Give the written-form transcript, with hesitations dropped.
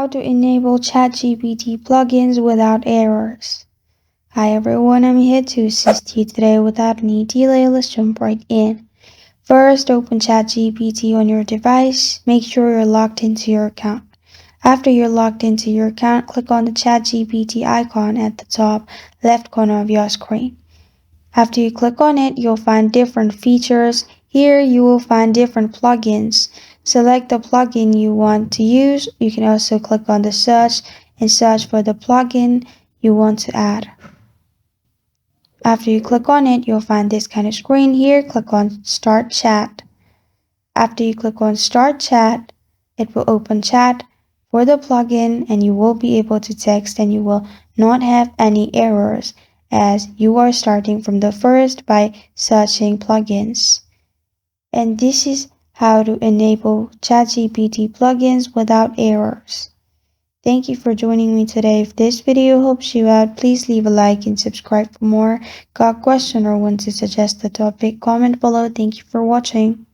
How to enable ChatGPT plugins without errors. Hi everyone, I'm here to assist you today without any delay. Let's jump right in. First, open ChatGPT on your device. Make sure you're logged into your account. After you're logged into your account, click on the ChatGPT icon at the top left corner of your screen. After you click on it, you'll find different features. Here you will find different plugins. Select the plugin you want to use. You can also click on the search and search for the plugin you want to add. After you click on it, you'll find this kind of screen here. Click on Start Chat. After you click on Start Chat, it will open chat for the plugin and you will be able to text and you will not have any errors as you are starting from the first by searching plugins. And this is how to enable ChatGPT plugins without errors. Thank you for joining me today. If this video helps you out, please leave a like and subscribe for more. Got a question or want to suggest a topic? Comment below. Thank you for watching.